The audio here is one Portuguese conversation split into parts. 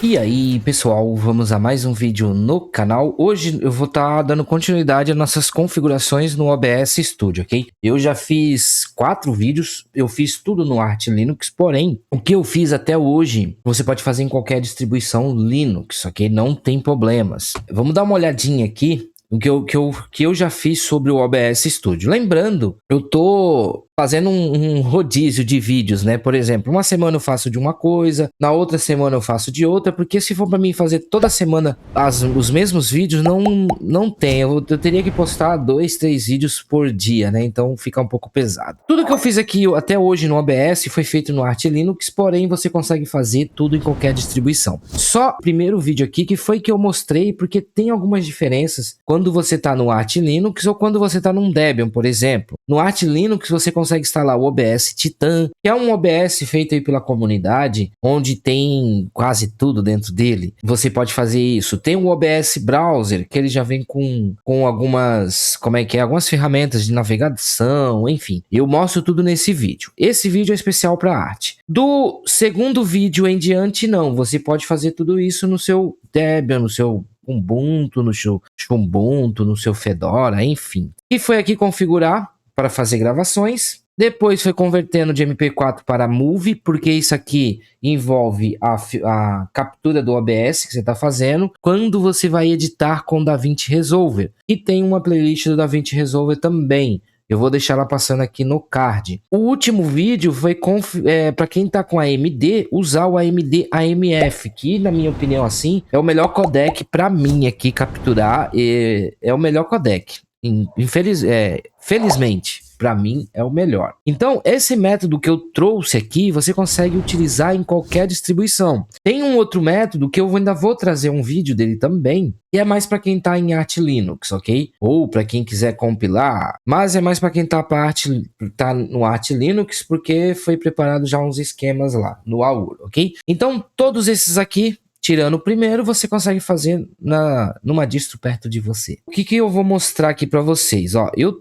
E aí pessoal, vamos a mais um vídeo no canal. Hoje eu vou estar dando continuidade às nossas configurações no OBS Studio, ok? Eu já fiz 4 vídeos, eu fiz tudo no Arch Linux, porém, o que eu fiz até hoje, você pode fazer em qualquer distribuição Linux, ok? Não tem problemas. Vamos dar uma olhadinha aqui o que eu já fiz sobre o OBS Studio. Lembrando, eu tô fazendo um rodízio de vídeos, né? Por exemplo, uma semana eu faço de uma coisa, na outra semana eu faço de outra, porque se for para mim fazer toda semana os mesmos vídeos, não tem. Eu teria que postar 2, 3 vídeos por dia, né? Então fica um pouco pesado. Tudo que eu fiz aqui até hoje no OBS foi feito no Arch Linux, porém você consegue fazer tudo em qualquer distribuição. Só o primeiro vídeo aqui que foi que eu mostrei, porque tem algumas diferenças quando você está no Arch Linux ou quando você está num Debian, por exemplo. No Arch Linux você consegue instalar o OBS Titan, que é um OBS feito aí pela comunidade, onde tem quase tudo dentro dele. Você pode fazer isso. Tem o OBS Browser, que ele já vem com algumas, algumas ferramentas de navegação, enfim. Eu mostro tudo nesse vídeo. Esse vídeo é especial para arte. Do segundo vídeo em diante, não. Você pode fazer tudo isso no seu Debian, no seu Ubuntu, no seu Ubuntu, no seu Fedora, enfim. E foi aqui configurar para fazer gravações. Depois foi convertendo de MP4 para Movie, porque isso aqui envolve a captura do OBS que você está fazendo quando você vai editar com o DaVinci Resolver. E tem uma playlist do DaVinci Resolver também. Eu vou deixar ela passando aqui no card. O último vídeo foi para quem tá com AMD, usar o AMD AMF, que na minha opinião assim, é o melhor codec para mim aqui capturar, é o melhor codec. Felizmente, para mim é o melhor. Então, esse método que eu trouxe aqui, você consegue utilizar em qualquer distribuição. Tem um outro método que eu ainda vou trazer um vídeo dele também, e é mais para quem está em Arch Linux, ok? Ou para quem quiser compilar, mas é mais para quem está no Arch Linux, porque foi preparado já uns esquemas lá no AUR, ok? Então, todos esses aqui, tirando o primeiro, você consegue fazer numa distro perto de você. O que eu vou mostrar aqui para vocês? Ó, eu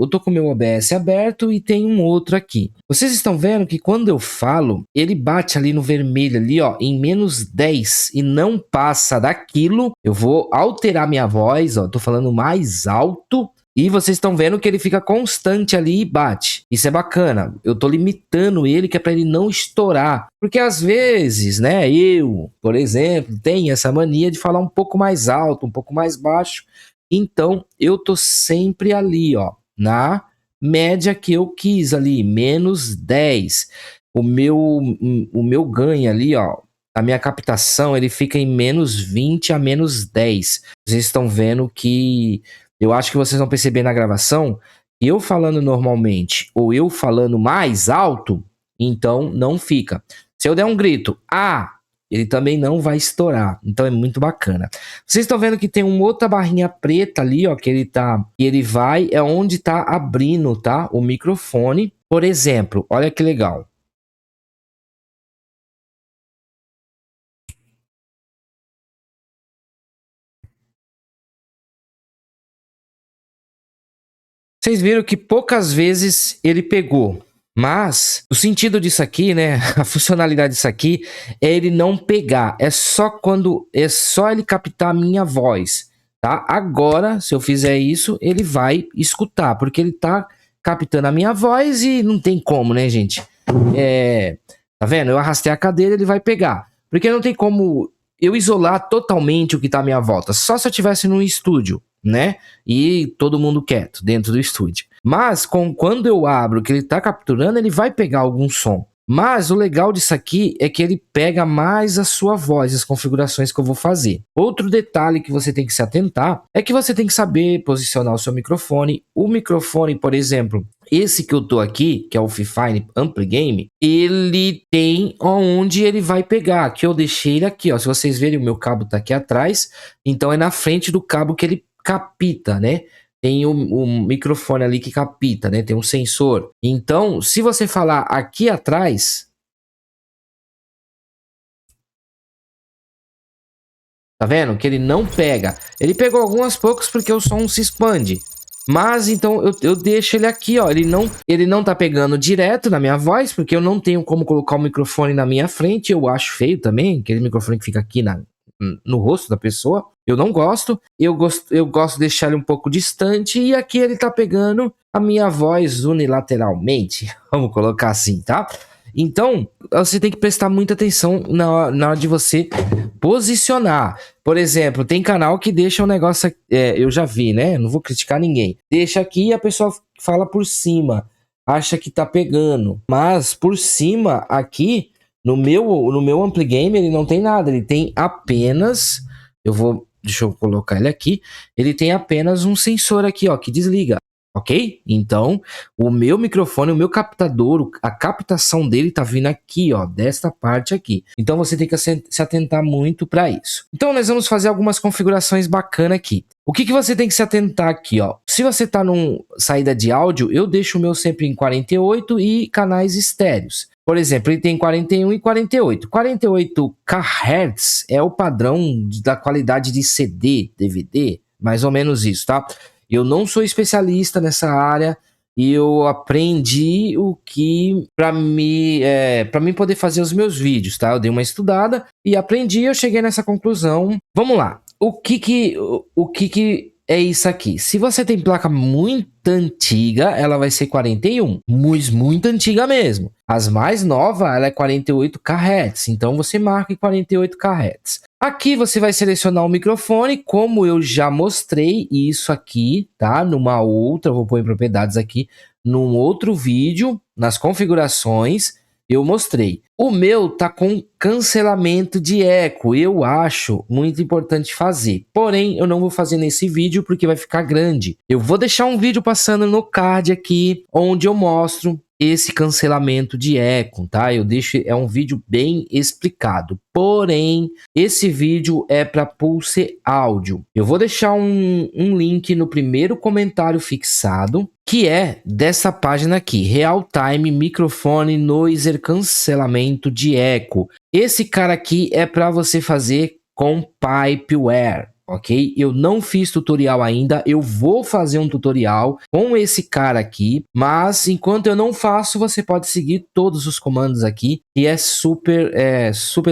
tô com o meu OBS aberto e tem um outro aqui. Vocês estão vendo que quando eu falo, ele bate ali no vermelho ali, ó, em -10 e não passa daquilo. Eu vou alterar minha voz, ó, tô falando mais alto. E vocês estão vendo que ele fica constante ali e bate. Isso é bacana. Eu tô limitando ele, que é para ele não estourar. Porque às vezes, né, eu, por exemplo, tenho essa mania de falar um pouco mais alto, um pouco mais baixo. Então, eu tô sempre ali, ó, na média que eu quis ali, -10. O meu ganho ali, ó, a minha captação, ele fica em -20 a -10. Vocês estão vendo que... Eu acho que vocês vão perceber na gravação, eu falando normalmente ou eu falando mais alto, então não fica. Se eu der um grito, ele também não vai estourar. Então é muito bacana. Vocês estão vendo que tem uma outra barrinha preta ali, ó, que é onde tá abrindo, tá? O microfone. Por exemplo, olha que legal. Vocês viram que poucas vezes ele pegou. Mas o sentido disso aqui, né, a funcionalidade disso aqui é ele não pegar, é só ele captar a minha voz, tá? Agora, se eu fizer isso, ele vai escutar, porque ele tá captando a minha voz e não tem como, né, gente? Tá vendo? Eu arrastei a cadeira, ele vai pegar, porque não tem como eu isolar totalmente o que tá à minha volta, só se eu estivesse num estúdio, né? E todo mundo quieto dentro do estúdio. Mas quando eu abro que ele está capturando, ele vai pegar algum som. Mas o legal disso aqui é que ele pega mais a sua voz, as configurações que eu vou fazer. Outro detalhe que você tem que se atentar é que você tem que saber posicionar o seu microfone. O microfone, por exemplo, esse que eu tô aqui, que é o Fifine Ampli Game, ele tem onde ele vai pegar, que eu deixei ele aqui, ó. Se vocês verem, o meu cabo tá aqui atrás, então é na frente do cabo que ele capta, né? Tem o microfone ali que capta, né? Tem um sensor. Então, se você falar aqui atrás, tá vendo? Que ele não pega. Ele pegou algumas poucas porque o som se expande. Mas então eu deixo ele aqui, ó. Ele não tá pegando direto na minha voz, porque eu não tenho como colocar o microfone na minha frente. Eu acho feio também, aquele microfone que fica aqui no rosto da pessoa. Eu não gosto. Eu gosto de deixar ele um pouco distante. E aqui ele tá pegando a minha voz unilateralmente. Vamos colocar assim, tá? Então, você tem que prestar muita atenção na hora de você posicionar. Por exemplo, tem canal que deixa um negócio... eu já vi, né? Não vou criticar ninguém. Deixa aqui e a pessoa fala por cima. Acha que tá pegando. Mas, por cima, aqui, no meu Ampli Game, ele não tem nada. Ele tem apenas... Deixa eu colocar ele aqui. Ele tem apenas um sensor aqui, ó, que desliga. Ok? Então, o meu microfone, o meu captador, a captação dele tá vindo aqui, ó, desta parte aqui. Então, você tem que se atentar muito para isso. Então, nós vamos fazer algumas configurações bacanas aqui. O que você tem que se atentar aqui, ó? Se você tá num saída de áudio, eu deixo o meu sempre em 48 e canais estéreos. Por exemplo, ele tem 41 e 48. 48 kHz é o padrão da qualidade de CD, DVD, mais ou menos isso, tá? Eu não sou especialista nessa área e eu aprendi o que para mim poder fazer os meus vídeos, tá? Eu dei uma estudada e aprendi, eu cheguei nessa conclusão. Vamos lá. O que é isso aqui? Se você tem placa muito antiga, ela vai ser 41, muito antiga mesmo. As mais novas, ela é 48 kHz, então você marca em 48 kHz. Aqui você vai selecionar o microfone, como eu já mostrei isso aqui, tá? Numa outra, vou pôr em propriedades aqui, num outro vídeo, nas configurações, eu mostrei. O meu tá com cancelamento de eco, eu acho muito importante fazer. Porém, eu não vou fazer nesse vídeo porque vai ficar grande. Eu vou deixar um vídeo passando no card aqui, onde eu mostro esse cancelamento de eco, tá? É um vídeo bem explicado. Porém, esse vídeo é para Pulse Áudio. Eu vou deixar um link no primeiro comentário fixado, que é dessa página aqui, Real Time Microphone Noiser Cancelamento de Eco. Esse cara aqui é para você fazer com Pipeware. Ok? Eu não fiz tutorial ainda, eu vou fazer um tutorial com esse cara aqui, mas enquanto eu não faço, você pode seguir todos os comandos aqui e é super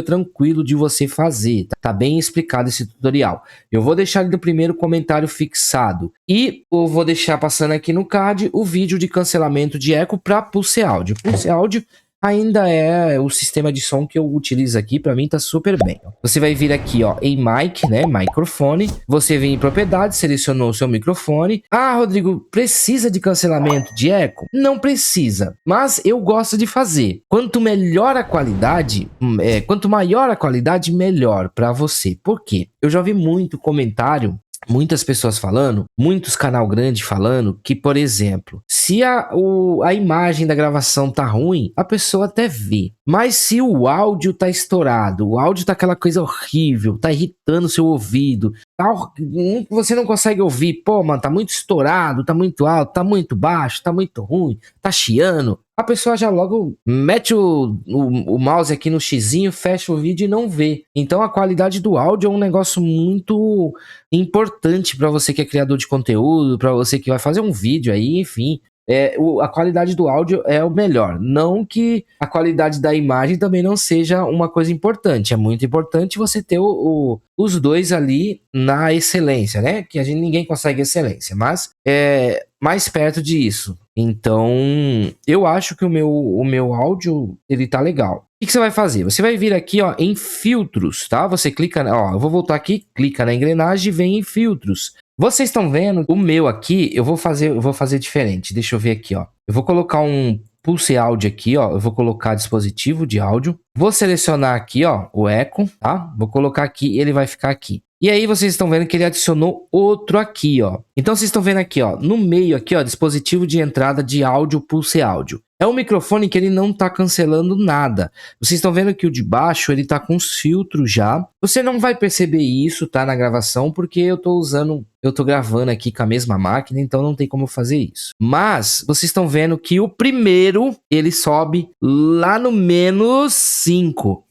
tranquilo de você fazer, tá bem explicado esse tutorial. Eu vou deixar ele no primeiro comentário fixado e eu vou deixar passando aqui no card o vídeo de cancelamento de eco para Pulse Áudio. Pulse Áudio ainda é o sistema de som que eu utilizo aqui, para mim tá super bem. Você vai vir aqui, ó, em mic, né, microfone. Você vem em propriedades, selecionou o seu microfone. Ah, Rodrigo, precisa de cancelamento de eco? Não precisa, mas eu gosto de fazer. Quanto melhor a qualidade, quanto maior a qualidade, melhor para você. Por quê? Eu já vi muito comentário, muitas pessoas falando, muitos canal grande falando que, por exemplo, se a imagem da gravação tá ruim, a pessoa até vê. Mas se o áudio tá estourado, o áudio tá aquela coisa horrível, tá irritando o seu ouvido, você não consegue ouvir, pô, mano, tá muito estourado, tá muito alto, tá muito baixo, tá muito ruim, tá chiando, a pessoa já logo mete o mouse aqui no xizinho, fecha o vídeo e não vê. Então a qualidade do áudio é um negócio muito importante para você que é criador de conteúdo, para você que vai fazer um vídeo aí, enfim. A qualidade do áudio é o melhor. Não que a qualidade da imagem também não seja uma coisa importante. É muito importante você ter os dois ali na excelência, né? Que ninguém consegue excelência, mas é mais perto disso. Então, eu acho que o meu áudio, ele tá legal. O que você vai fazer? Você vai vir aqui, ó, em filtros, tá? Você clica, ó, eu vou voltar aqui, clica na engrenagem e vem em filtros. Vocês estão vendo o meu aqui, eu vou fazer diferente. Deixa eu ver aqui, ó. Eu vou colocar um Pulse Áudio aqui, ó. Eu vou colocar dispositivo de áudio. Vou selecionar aqui, ó, o eco, tá? Vou colocar aqui e ele vai ficar aqui. E aí vocês estão vendo que ele adicionou outro aqui, ó. Então vocês estão vendo aqui, ó, no meio aqui, ó, dispositivo de entrada de áudio Pulse Áudio. É um microfone que ele não tá cancelando nada. Vocês estão vendo que o de baixo, ele tá com os filtros já. Você não vai perceber isso, tá, na gravação, porque eu tô gravando aqui com a mesma máquina, então não tem como fazer isso. Mas, vocês estão vendo que o primeiro, ele sobe lá no -5.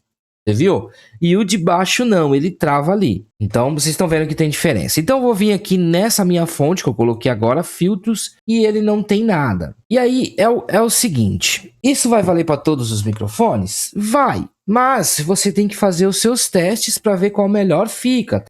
Você viu? e o de baixo não, ele trava ali. Então, vocês estão vendo que tem diferença. Então, eu vou vir aqui nessa minha fonte que eu coloquei agora, filtros, e ele não tem nada. E aí, é o seguinte, isso vai valer para todos os microfones? Vai. Mas você tem que fazer os seus testes para ver qual melhor fica.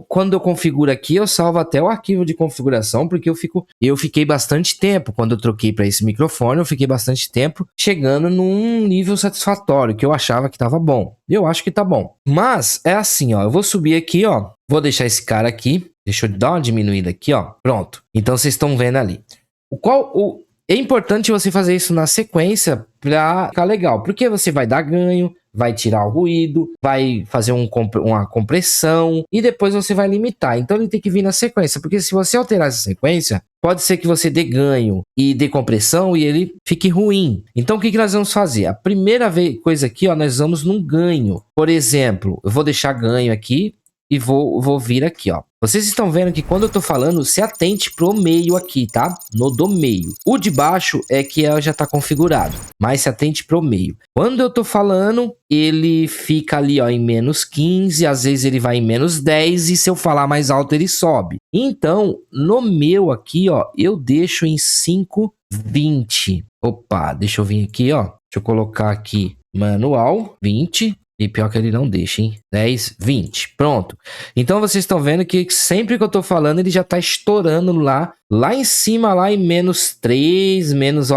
Quando eu configuro aqui, eu salvo até o arquivo de configuração, porque eu fiquei bastante tempo, quando eu troquei para esse microfone, eu fiquei bastante tempo chegando num nível satisfatório, que eu achava que estava bom. Eu acho que tá bom. Mas é assim, ó, eu vou subir aqui, ó, vou deixar esse cara aqui, deixa eu dar uma diminuída aqui, ó, pronto. Então vocês estão vendo ali. É importante você fazer isso na sequência para ficar legal, porque você vai dar ganho, vai tirar o ruído, vai fazer uma compressão e depois você vai limitar. Então ele tem que vir na sequência, porque se você alterar essa sequência, pode ser que você dê ganho e dê compressão e ele fique ruim. Então o que nós vamos fazer? A primeira coisa aqui, ó, nós vamos num ganho. Por exemplo, eu vou deixar ganho aqui e vou vir aqui, ó. Vocês estão vendo que quando eu tô falando, se atente pro meio aqui, tá? No do meio. O de baixo é que já tá configurado, mas se atente pro meio. Quando eu tô falando, ele fica ali, ó, em menos 15, às vezes ele vai em menos 10 e se eu falar mais alto ele sobe. Então, no meu aqui, ó, eu deixo em 5,20. Opa, deixa eu vir aqui, ó. Deixa eu colocar aqui manual 20. E pior que ele não deixa, hein? 10, 20. Pronto. Então, vocês estão vendo que sempre que eu tô falando, ele já tá estourando lá em cima, lá em menos 3, menos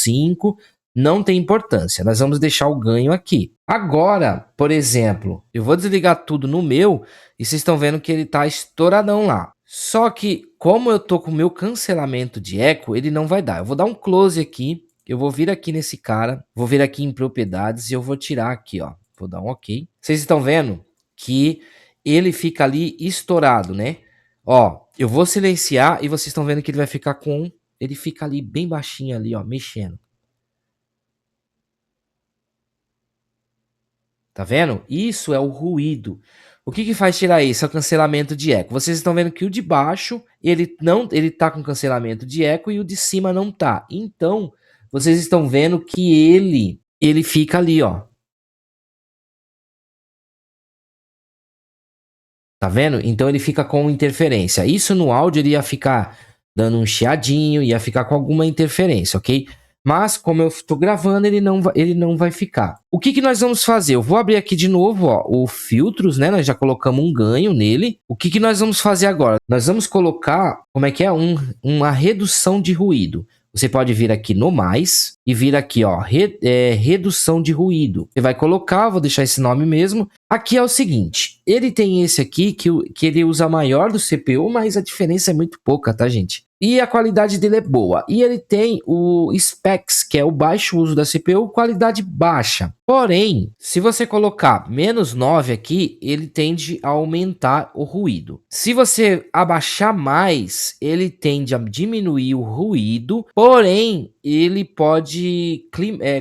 5. Não tem importância. Nós vamos deixar o ganho aqui. Agora, por exemplo, eu vou desligar tudo no meu e vocês estão vendo que ele tá estouradão lá. Só que, como eu tô com o meu cancelamento de eco, ele não vai dar. Eu vou dar um close aqui. Eu vou vir aqui nesse cara. Vou vir aqui em propriedades e eu vou tirar aqui, ó. Vou dar um OK. Vocês estão vendo que ele fica ali estourado, né? Ó, eu vou silenciar e vocês estão vendo que ele vai ficar com... Ele fica ali bem baixinho ali, ó, mexendo. Tá vendo? Isso é o ruído. O que faz tirar isso? É o cancelamento de eco. Vocês estão vendo que o de baixo, ele tá com cancelamento de eco e o de cima não tá. Então, vocês estão vendo que ele fica ali, ó. Tá vendo? Então ele fica com interferência. Isso no áudio ele ia ficar dando um chiadinho, ia ficar com alguma interferência, ok? Mas como eu estou gravando, ele não vai ficar. O que nós vamos fazer? Eu vou abrir aqui de novo, ó, o filtros, né? Nós já colocamos um ganho nele. O que nós vamos fazer agora? Nós vamos colocar, como é que é? Uma redução de ruído. Você pode vir aqui no mais e vir aqui, ó, redução de ruído. Você vai colocar, vou deixar esse nome mesmo. Aqui é o seguinte, ele tem esse aqui que ele usa maior do CPU, mas a diferença é muito pouca, tá, gente? E a qualidade dele é boa. E ele tem o specs, que é o baixo uso da CPU, qualidade baixa. Porém, se você colocar menos 9 aqui, ele tende a aumentar o ruído. Se você abaixar mais, ele tende a diminuir o ruído. Porém, ele pode,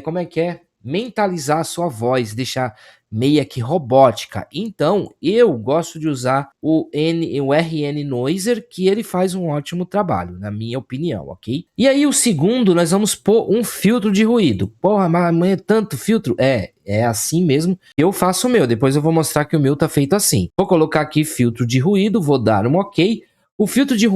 como é que é? Mentalizar a sua voz, deixar meia que robótica. Então, eu gosto de usar o RN Noiser, que ele faz um ótimo trabalho, na minha opinião, ok? E aí, o segundo, nós vamos pôr um filtro de ruído. Porra, mas é tanto filtro? É assim mesmo. Eu faço o meu, depois eu vou mostrar que o meu tá feito assim. Vou colocar aqui filtro de ruído, vou dar um OK. O filtro de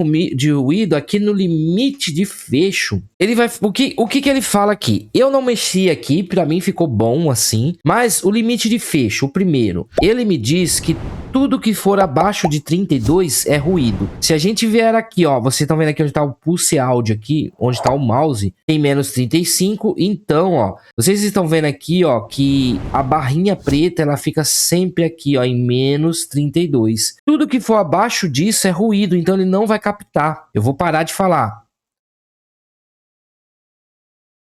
ruído aqui no limite de fecho, ele vai... O que ele fala aqui? Eu não mexi aqui, para mim ficou bom assim, mas o limite de fecho, o primeiro, ele me diz que tudo que for abaixo de 32 é ruído. Se a gente vier aqui, ó, vocês estão vendo aqui onde está o pulse áudio aqui, onde está o mouse, tem menos 35, então, ó, vocês estão vendo aqui, ó, que a barrinha preta, ela fica sempre aqui, ó, em menos 32. Tudo que for abaixo disso é ruído, então ele não vai captar. Eu vou parar de falar.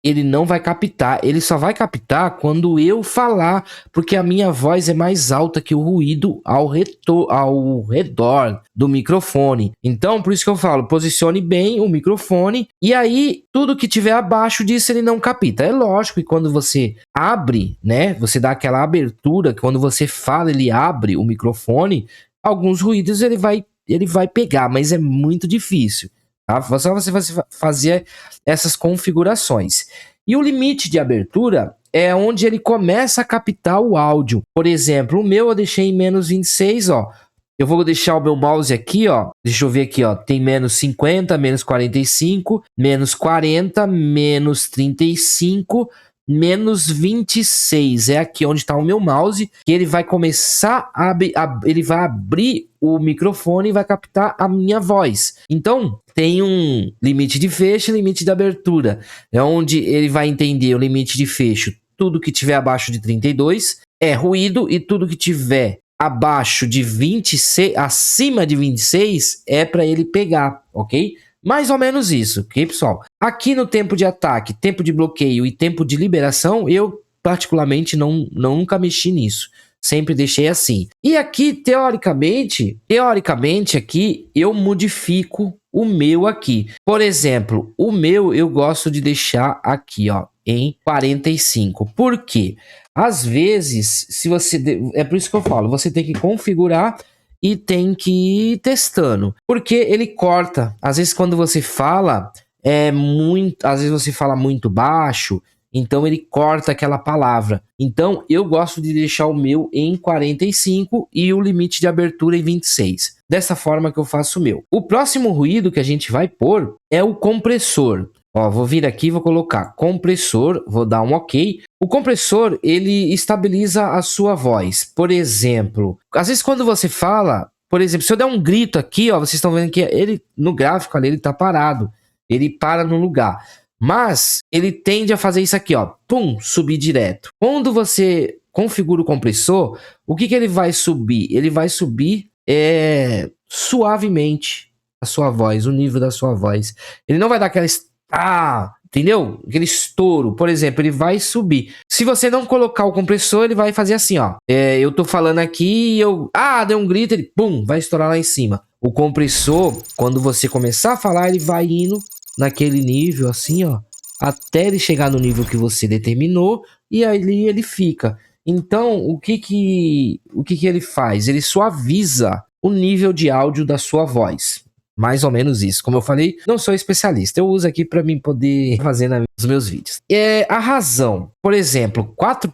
Ele não vai captar, ele só vai captar quando eu falar, porque a minha voz é mais alta que o ruído ao redor do microfone. Então, por isso que eu falo, posicione bem o microfone, e aí, tudo que tiver abaixo disso, ele não capta. É lógico que quando você abre, né, você dá aquela abertura, quando você fala, ele abre o microfone, alguns ruídos ele vai pegar, mas é muito difícil. Tá? Só você vai fazer essas configurações. E o limite de abertura é onde ele começa a captar o áudio. Por exemplo, o meu eu deixei em menos 26, ó. Eu vou deixar o meu mouse aqui, ó. Deixa eu ver aqui, ó. Tem menos 50, menos 45, menos 40, menos 35, menos 26. É aqui onde está o meu mouse, que ele vai começar ele vai abrir o microfone e vai captar a minha voz. Então, tem um limite de fecho e limite de abertura. É onde ele vai entender o limite de fecho. Tudo que tiver abaixo de 32 é ruído e tudo que tiver abaixo de 26, acima de 26 é para ele pegar, ok? Mais ou menos isso, ok, pessoal? Aqui no tempo de ataque, tempo de bloqueio e tempo de liberação, eu particularmente nunca mexi nisso. Sempre deixei assim. E aqui, teoricamente aqui eu modifico o meu aqui. Por exemplo, o meu eu gosto de deixar aqui, ó, em 45. Por quê? Às vezes, se você... É por isso que eu falo, você tem que configurar e tem que ir testando. Porque ele corta. Às vezes, quando você fala, às vezes você fala muito baixo, então ele corta aquela palavra. Então, eu gosto de deixar o meu em 45 e o limite de abertura em 26. Dessa forma que eu faço o meu. O próximo ruído que a gente vai pôr é o compressor. Ó, vou vir aqui, vou colocar compressor, vou dar um OK. O compressor, ele estabiliza a sua voz. Por exemplo, às vezes quando você fala, por exemplo, se eu der um grito aqui, ó, vocês estão vendo que ele, no gráfico ali, ele tá parado. Ele para no lugar. Mas ele tende a fazer isso aqui, ó, pum, subir direto. Quando você configura o compressor, o que ele vai subir? Ele vai subir suavemente a sua voz, o nível da sua voz. Ele não vai dar aquela... entendeu? Aquele estouro, por exemplo, ele vai subir. Se você não colocar o compressor, ele vai fazer assim, ó. Eu tô falando aqui e eu... deu um grito, ele, pum, vai estourar lá em cima. O compressor, quando você começar a falar, ele vai indo naquele nível, assim, ó, até ele chegar no nível que você determinou, e aí ele fica. Então, o que ele faz? Ele suaviza o nível de áudio da sua voz. Mais ou menos isso. Como eu falei, não sou especialista. Eu uso aqui para mim poder fazer nos meus vídeos. A razão, por exemplo, 4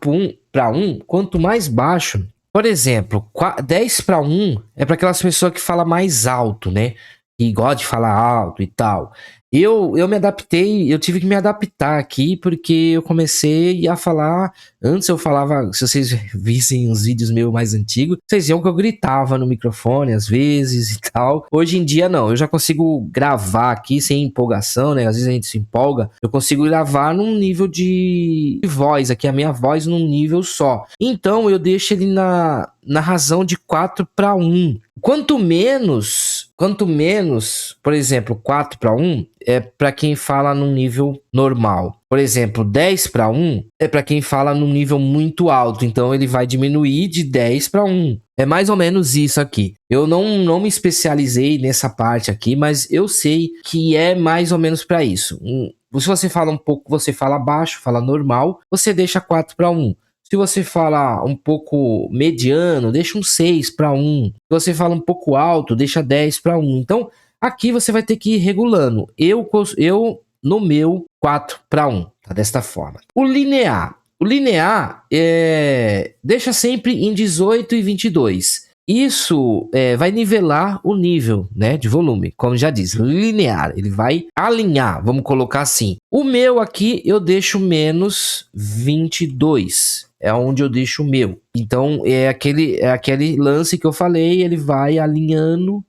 para 1, quanto mais baixo, por exemplo, 10 para 1 é para aquelas pessoas que falam mais alto, né? Que gostam de falar alto e tal. Eu me adaptei, eu tive que me adaptar aqui, porque eu comecei a falar... Antes eu falava, se vocês vissem os vídeos meus mais antigos, vocês viam que eu gritava no microfone às vezes e tal. Hoje em dia não, eu já consigo gravar aqui sem empolgação, né? Às vezes a gente se empolga. Eu consigo gravar num nível de voz, aqui a minha voz num nível só. Então eu deixo ele na razão de 4 para 1. Quanto menos, por exemplo, 4 para 1 é para quem fala num nível normal. Por exemplo, 10 para 1 é para quem fala num nível muito alto. Então ele vai diminuir de 10 para 1. É mais ou menos isso aqui. Eu não me especializei nessa parte aqui, mas eu sei que é mais ou menos para isso. Se você fala um pouco, você fala baixo, fala normal, você deixa 4 para 1. Se você fala um pouco mediano, deixa um 6 para 1. Se você fala um pouco alto, deixa 10 para 1. Então, aqui você vai ter que ir regulando. Eu no meu, 4 para 1. Tá desta forma. O linear. O linear deixa sempre em 18 e 22. Isso vai nivelar o nível, né, de volume, como já diz, linear, ele vai alinhar, vamos colocar assim. O meu aqui eu deixo menos 22, é onde eu deixo o meu. Então é aquele lance que eu falei, ele vai alinhando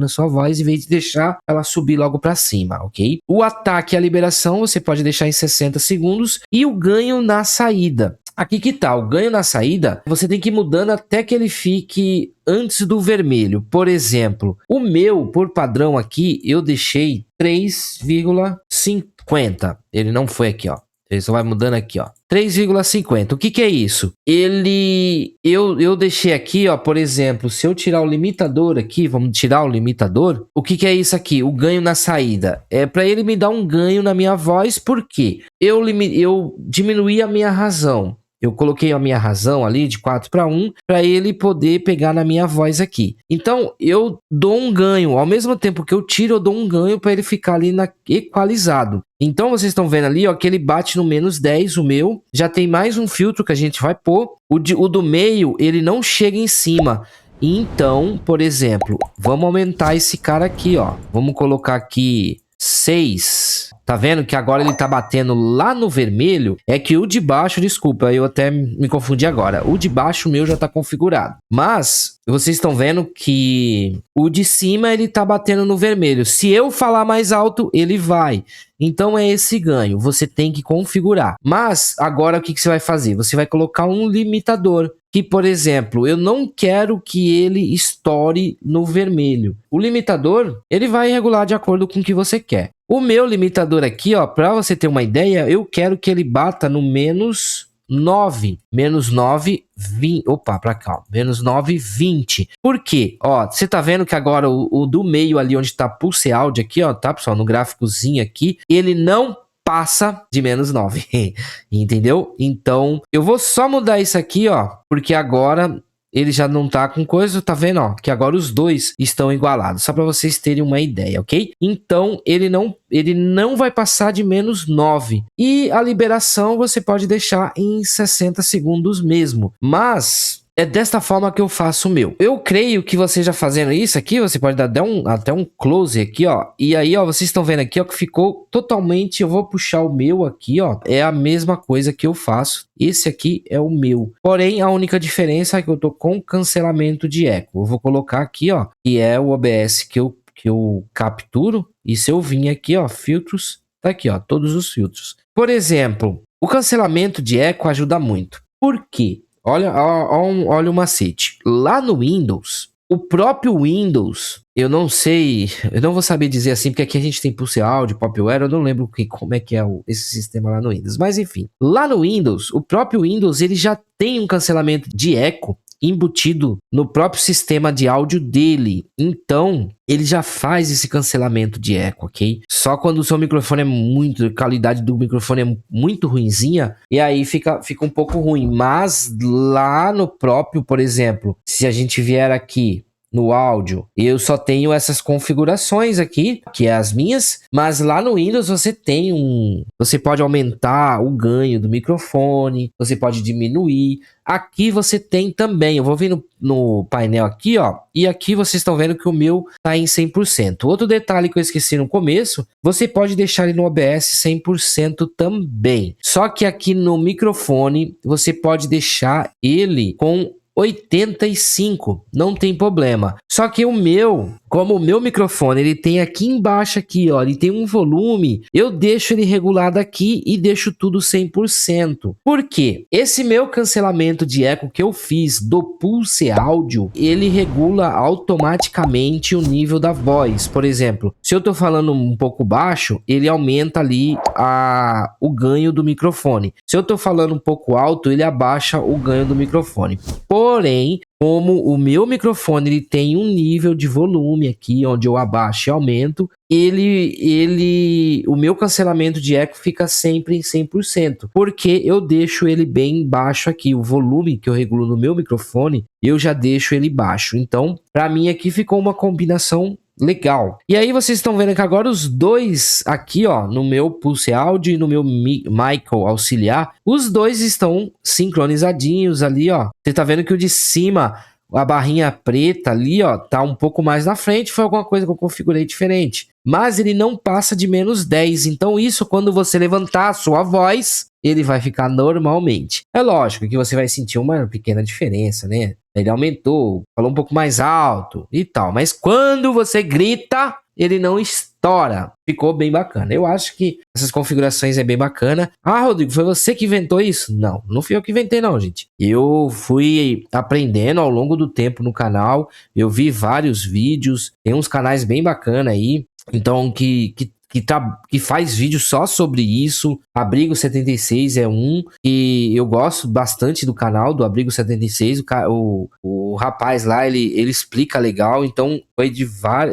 a sua voz em vez de deixar ela subir logo para cima, ok? O ataque e a liberação você pode deixar em 60 segundos e o ganho na saída. Aqui que tá, o ganho na saída, você tem que ir mudando até que ele fique antes do vermelho. Por exemplo, o meu, por padrão aqui, eu deixei 3,50. Ele não foi aqui, ó. Ele só vai mudando aqui, ó. 3,50. O que é isso? Eu deixei aqui, ó, por exemplo, se eu tirar o limitador aqui, vamos tirar o limitador. O que é isso aqui? O ganho na saída. É para ele me dar um ganho na minha voz, porque eu diminuí a minha razão. Eu coloquei a minha razão ali de 4:1 para ele poder pegar na minha voz aqui. Então, eu dou um ganho. Ao mesmo tempo que eu tiro, eu dou um ganho para ele ficar ali equalizado. Então, vocês estão vendo ali, ó, que ele bate no -10, o meu. Já tem mais um filtro que a gente vai pôr. O do meio, ele não chega em cima. Então, por exemplo, vamos aumentar esse cara aqui, ó. Vamos colocar aqui 6. Tá vendo que agora ele tá batendo lá no vermelho? É que o de baixo, desculpa, eu até me confundi agora. O de baixo meu já tá configurado. Mas vocês estão vendo que o de cima ele tá batendo no vermelho. Se eu falar mais alto, ele vai. Então é esse ganho. Você tem que configurar. Mas agora o que você vai fazer? Você vai colocar um limitador. Que, por exemplo, eu não quero que ele estoure no vermelho. O limitador, ele vai regular de acordo com o que você quer. O meu limitador aqui, ó, para você ter uma ideia, eu quero que ele bata no -9. -9, 20. Opa, pra cá, ó. -9, 20. Por quê? Ó, você tá vendo que agora o do meio ali, onde tá Pulse Audio aqui, ó, tá, pessoal? No gráficozinho aqui, ele não passa de -9, entendeu? Então, eu vou só mudar isso aqui, ó, porque agora ele já não tá com coisa, tá vendo, ó, que agora os dois estão igualados, só para vocês terem uma ideia, ok? Então, ele não vai passar de -9. E a liberação você pode deixar em 60 segundos mesmo, mas é desta forma que eu faço o meu. Eu creio que você já fazendo isso aqui, você pode dar até um close aqui, ó. E aí, ó, vocês estão vendo aqui, ó, que ficou totalmente... Eu vou puxar o meu aqui, ó. É a mesma coisa que eu faço. Esse aqui é o meu. Porém, a única diferença é que eu tô com cancelamento de eco. Eu vou colocar aqui, ó, que é o OBS que eu capturo. E se eu vir aqui, ó, filtros, tá aqui, ó, todos os filtros. Por exemplo, o cancelamento de eco ajuda muito. Por quê? Olha o macete. Lá no Windows, o próprio Windows, eu não sei, eu não vou saber dizer assim, porque aqui a gente tem Pulse Audio, Popware, eu não lembro como é que é esse sistema lá no Windows. Mas enfim, lá no Windows, o próprio Windows, ele já tem um cancelamento de eco embutido no próprio sistema de áudio dele. Então, ele já faz esse cancelamento de eco, ok? Só quando o seu microfone a qualidade do microfone é muito ruinzinha, e aí fica um pouco ruim. Mas lá no próprio, por exemplo, se a gente vier aqui no áudio, eu só tenho essas configurações aqui, que é as minhas, mas lá no Windows você pode aumentar o ganho do microfone, você pode diminuir. Aqui você tem também, eu vou vir no painel aqui, ó, e aqui vocês estão vendo que o meu tá em 100%. Outro detalhe que eu esqueci no começo, você pode deixar ele no OBS 100% também. Só que aqui no microfone, você pode deixar ele com 85, não tem problema. Só que como o meu microfone, ele tem aqui embaixo aqui, ó, ele tem um volume, eu deixo ele regulado aqui e deixo tudo 100%. Por quê? Esse meu cancelamento de eco que eu fiz do Pulse Audio, ele regula automaticamente o nível da voz. Por exemplo, se eu tô falando um pouco baixo, ele aumenta ali o ganho do microfone. Se eu tô falando um pouco alto, ele abaixa o ganho do microfone. Porém, como o meu microfone ele tem um nível de volume aqui, onde eu abaixo e aumento, o meu cancelamento de eco fica sempre em 100%, porque eu deixo ele bem baixo aqui. O volume que eu regulo no meu microfone, eu já deixo ele baixo. Então, para mim aqui ficou uma combinação legal. E aí vocês estão vendo que agora os dois aqui, ó, no meu Pulse Audio e no meu Michael auxiliar, os dois estão sincronizadinhos ali, ó. Você tá vendo que o de cima, a barrinha preta ali, ó, tá um pouco mais na frente, foi alguma coisa que eu configurei diferente. Mas ele não passa de -10, então isso, quando você levantar a sua voz, ele vai ficar normalmente. É lógico que você vai sentir uma pequena diferença, né? Ele aumentou, falou um pouco mais alto e tal, mas quando você grita, ele não estoura. Ficou bem bacana. Eu acho que essas configurações é bem bacana. Ah, Rodrigo, foi você que inventou isso? Não, não fui eu que inventei não, gente. Eu fui aprendendo ao longo do tempo no canal, eu vi vários vídeos, tem uns canais bem bacanas aí, então que que faz vídeo só sobre isso. Abrigo 76 é um, e eu gosto bastante do canal do Abrigo 76. O rapaz lá, ele explica legal, então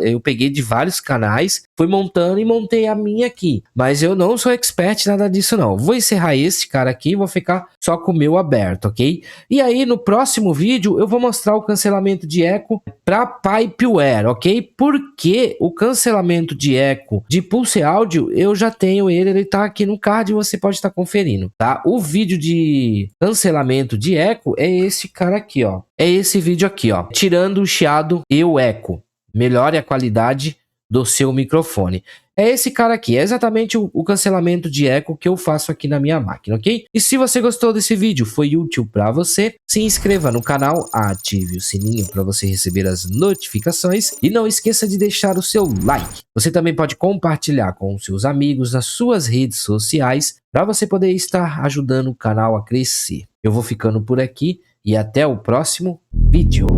eu peguei de vários canais, fui montando e montei a minha aqui. Mas eu não sou expert em nada disso não. Vou encerrar esse cara aqui e vou ficar só com o meu aberto, ok? E aí no próximo vídeo eu vou mostrar o cancelamento de eco para Pipeware, ok? Porque o cancelamento de eco de Pulse Audio eu já tenho ele tá aqui no card e você pode estar conferindo, tá? O vídeo de cancelamento de eco é esse cara aqui, ó. É esse vídeo aqui, ó. Tirando o chiado e o eco. Melhore a qualidade do seu microfone. É esse cara aqui, é exatamente o cancelamento de eco que eu faço aqui na minha máquina, ok? E se você gostou desse vídeo, foi útil para você, se inscreva no canal, ative o sininho para você receber as notificações e não esqueça de deixar o seu like. Você também pode compartilhar com seus amigos nas suas redes sociais para você poder estar ajudando o canal a crescer. Eu vou ficando por aqui e até o próximo vídeo.